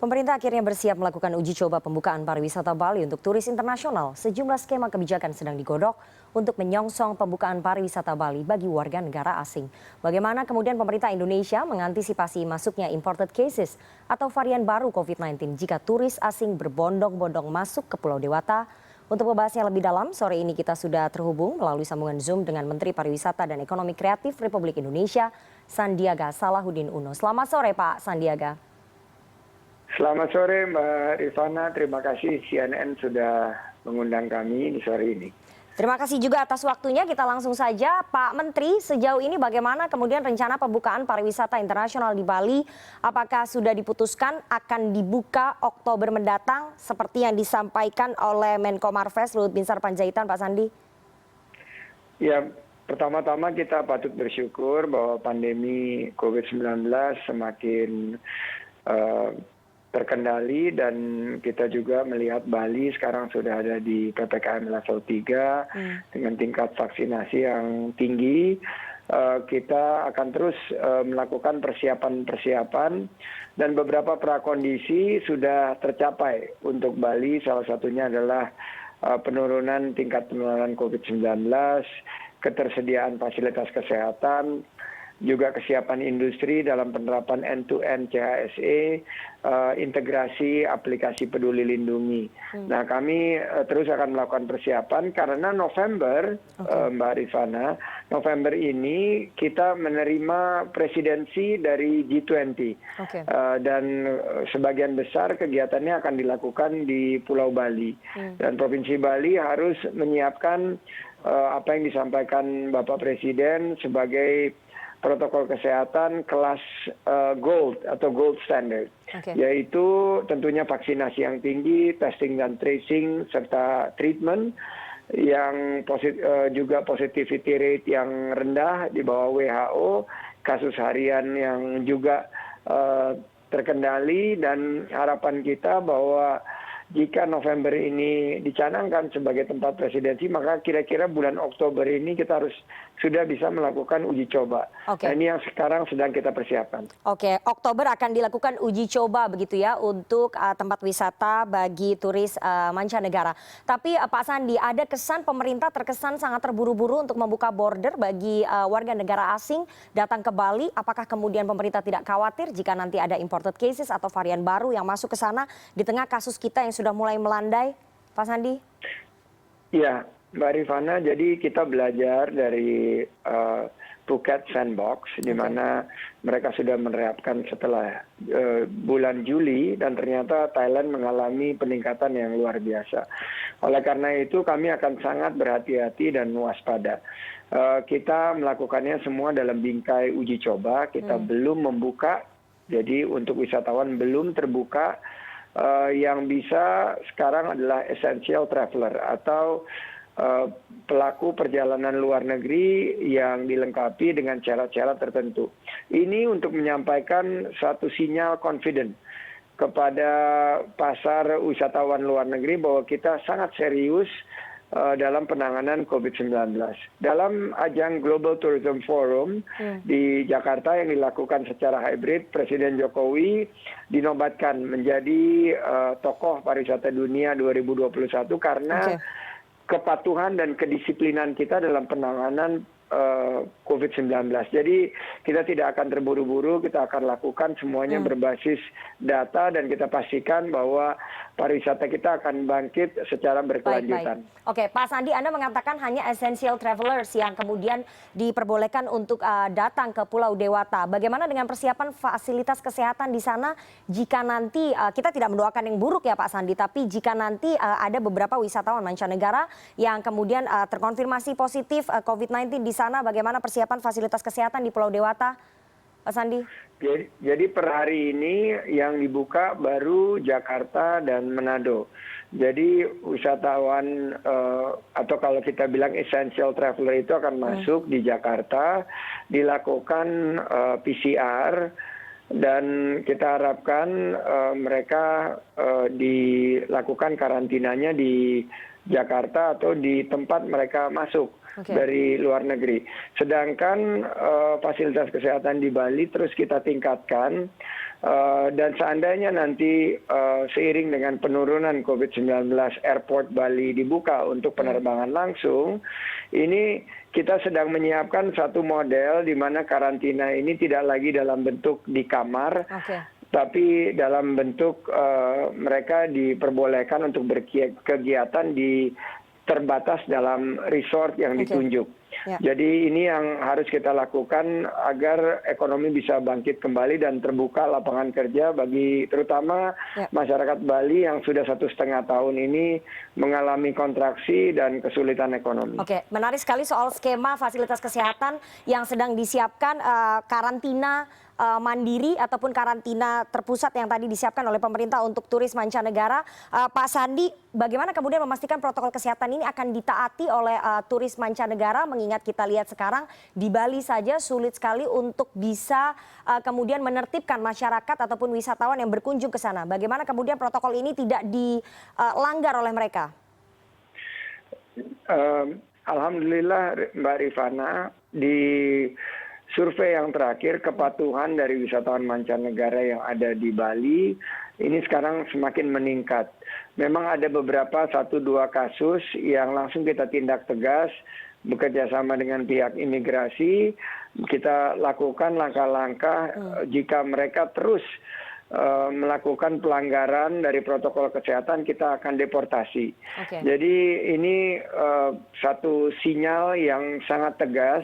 Pemerintah akhirnya bersiap melakukan uji coba pembukaan pariwisata Bali untuk turis internasional. Sejumlah skema kebijakan sedang digodok untuk menyongsong pembukaan pariwisata Bali bagi warga negara asing. Bagaimana kemudian pemerintah Indonesia mengantisipasi masuknya imported cases atau varian baru COVID-19 jika turis asing berbondong-bondong masuk ke Pulau Dewata? Untuk membahasnya lebih dalam, sore ini kita sudah terhubung melalui sambungan Zoom dengan Menteri Pariwisata dan Ekonomi Kreatif Republik Indonesia, Sandiaga Salahuddin Uno. Selamat sore Pak Sandiaga. Selamat sore Mbak Rifana, terima kasih CNN sudah mengundang kami di sore ini. Terima kasih juga atas waktunya. Kita langsung saja, Pak Menteri, sejauh ini bagaimana kemudian rencana pembukaan pariwisata internasional di Bali? Apakah sudah diputuskan akan dibuka Oktober mendatang seperti yang disampaikan oleh Menko Marves Luhut Binsar Panjaitan, Pak Sandi? Ya, pertama-tama kita patut bersyukur bahwa pandemi COVID-19 semakin terkendali dan kita juga melihat Bali sekarang sudah ada di PPKM level 3 dengan tingkat vaksinasi yang tinggi. Kita akan terus melakukan persiapan-persiapan dan beberapa prakondisi sudah tercapai untuk Bali. Salah satunya adalah penurunan tingkat penularan COVID-19, ketersediaan fasilitas kesehatan, juga kesiapan industri dalam penerapan end-to-end CHSE, integrasi aplikasi Peduli Lindungi. Nah, kami terus akan melakukan persiapan karena November, Mbak Rifana, November ini kita menerima presidensi dari G20. Dan sebagian besar kegiatannya akan dilakukan di Pulau Bali. Dan Provinsi Bali harus menyiapkan apa yang disampaikan Bapak Presiden sebagai protokol kesehatan kelas gold atau gold standard, yaitu tentunya vaksinasi yang tinggi, testing dan tracing, serta treatment yang juga positivity rate yang rendah di bawah WHO, kasus harian yang juga terkendali, dan harapan kita bahwa jika November ini dicanangkan sebagai tempat presidensi, maka kira-kira bulan Oktober ini kita harus sudah bisa melakukan uji coba. Nah, ini yang sekarang sedang kita persiapkan. Oktober akan dilakukan uji coba begitu ya untuk tempat wisata bagi turis mancanegara. Tapi Pak Sandi, ada kesan pemerintah terkesan sangat terburu-buru untuk membuka border bagi warga negara asing datang ke Bali. Apakah kemudian pemerintah tidak khawatir jika nanti ada imported cases atau varian baru yang masuk ke sana di tengah kasus kita yang sudah mulai melandai, Pak Sandi? Ya, Mbak Rifana, jadi kita belajar dari Phuket Sandbox, di mana mereka sudah menerapkan setelah bulan Juli, dan ternyata Thailand mengalami peningkatan yang luar biasa. Oleh karena itu kami akan sangat berhati-hati dan waspada. Kita melakukannya semua dalam bingkai uji coba, kita belum membuka, jadi untuk wisatawan belum terbuka. Yang bisa sekarang adalah essential traveler atau pelaku perjalanan luar negeri yang dilengkapi dengan syarat-syarat tertentu. Ini untuk menyampaikan satu sinyal confident kepada pasar wisatawan luar negeri bahwa kita sangat serius dalam penanganan COVID-19. Dalam ajang Global Tourism Forum di Jakarta yang dilakukan secara hybrid, Presiden Jokowi dinobatkan menjadi tokoh pariwisata dunia 2021 karena kepatuhan dan kedisiplinan kita dalam penanganan COVID-19. Jadi kita tidak akan terburu-buru, kita akan lakukan semuanya berbasis data dan kita pastikan bahwa pariwisata kita akan bangkit secara berkelanjutan. Pak Sandi, Anda mengatakan hanya essential travelers yang kemudian diperbolehkan untuk datang ke Pulau Dewata. Bagaimana dengan persiapan fasilitas kesehatan di sana jika nanti, kita tidak mendoakan yang buruk ya Pak Sandi, tapi jika nanti ada beberapa wisatawan mancanegara yang kemudian terkonfirmasi positif COVID-19 di sana, bagaimana persiapan fasilitas kesehatan di Pulau Dewata, Pak Sandi? Jadi per hari ini yang dibuka baru Jakarta dan Manado. Jadi wisatawan atau kalau kita bilang essential traveler itu akan masuk di Jakarta, dilakukan PCR dan kita harapkan mereka dilakukan karantinanya di Jakarta atau di tempat mereka masuk dari luar negeri. Sedangkan fasilitas kesehatan di Bali terus kita tingkatkan, dan seandainya nanti seiring dengan penurunan COVID-19 airport Bali dibuka untuk penerbangan langsung, ini kita sedang menyiapkan satu model di mana karantina ini tidak lagi dalam bentuk di kamar, tapi dalam bentuk mereka diperbolehkan untuk berkegiatan di terbatas dalam resort yang ditunjuk. Jadi ini yang harus kita lakukan agar ekonomi bisa bangkit kembali dan terbuka lapangan kerja bagi terutama masyarakat Bali yang sudah 1,5 tahun ini mengalami kontraksi dan kesulitan ekonomi. Oke, menarik sekali soal skema fasilitas kesehatan yang sedang disiapkan, karantina mandiri ataupun karantina terpusat yang tadi disiapkan oleh pemerintah untuk turis mancanegara. Pak Sandi, bagaimana kemudian memastikan protokol kesehatan ini akan ditaati oleh turis mancanegara, mengingat kita lihat sekarang di Bali saja sulit sekali untuk bisa kemudian menertibkan masyarakat ataupun wisatawan yang berkunjung ke sana. Bagaimana kemudian protokol ini tidak dilanggar oleh mereka? Alhamdulillah Mbak Rifana, di survei yang terakhir kepatuhan dari wisatawan mancanegara yang ada di Bali ini sekarang semakin meningkat. Memang ada beberapa 1-2 kasus yang langsung kita tindak tegas, bekerja sama dengan pihak imigrasi, kita lakukan langkah-langkah jika mereka terus melakukan pelanggaran dari protokol kesehatan, kita akan deportasi. Jadi ini satu sinyal yang sangat tegas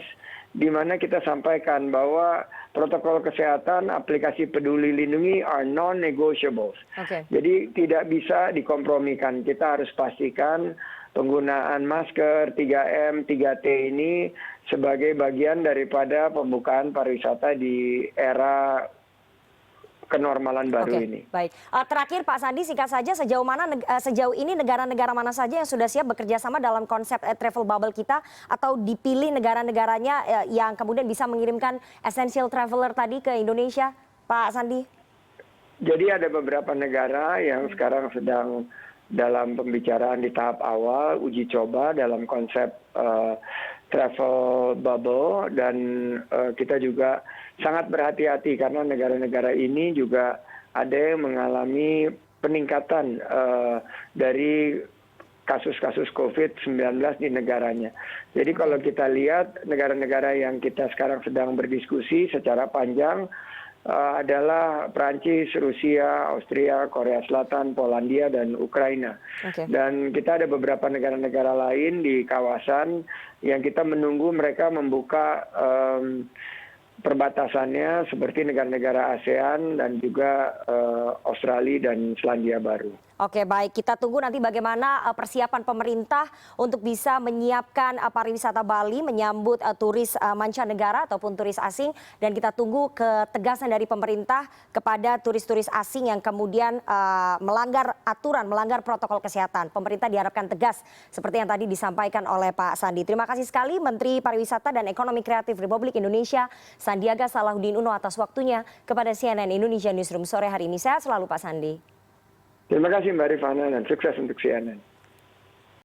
di mana kita sampaikan bahwa protokol kesehatan aplikasi Peduli Lindungi are non-negotiables. Jadi tidak bisa dikompromikan. Kita harus pastikan penggunaan masker, 3M, 3T ini sebagai bagian daripada pembukaan pariwisata di era kenormalan baru ini. Baik. Terakhir Pak Sandi, singkat saja, sejauh ini negara-negara mana saja yang sudah siap bekerja sama dalam konsep travel bubble kita, atau dipilih negara-negaranya yang kemudian bisa mengirimkan essential traveler tadi ke Indonesia, Pak Sandi? Jadi ada beberapa negara yang sekarang sedang dalam pembicaraan di tahap awal uji coba dalam konsep travel bubble, dan kita juga sangat berhati-hati karena negara-negara ini juga ada yang mengalami peningkatan dari kasus-kasus COVID-19 di negaranya. Jadi kalau kita lihat negara-negara yang kita sekarang sedang berdiskusi secara panjang adalah Prancis, Rusia, Austria, Korea Selatan, Polandia, dan Ukraina. Dan kita ada beberapa negara-negara lain di kawasan yang kita menunggu mereka membuka perbatasannya seperti negara-negara ASEAN dan juga Australia dan Selandia Baru. Oke, baik. Kita tunggu nanti bagaimana persiapan pemerintah untuk bisa menyiapkan pariwisata Bali menyambut turis mancanegara ataupun turis asing, dan kita tunggu ketegasan dari pemerintah kepada turis-turis asing yang kemudian melanggar aturan, melanggar protokol kesehatan. Pemerintah diharapkan tegas seperti yang tadi disampaikan oleh Pak Sandi. Terima kasih sekali Menteri Pariwisata dan Ekonomi Kreatif Republik Indonesia Sandiaga Salahuddin Uno atas waktunya kepada CNN Indonesia Newsroom sore hari ini. Sehat selalu Pak Sandi. Terima kasih Mbak Rifana dan sukses untuk CNN.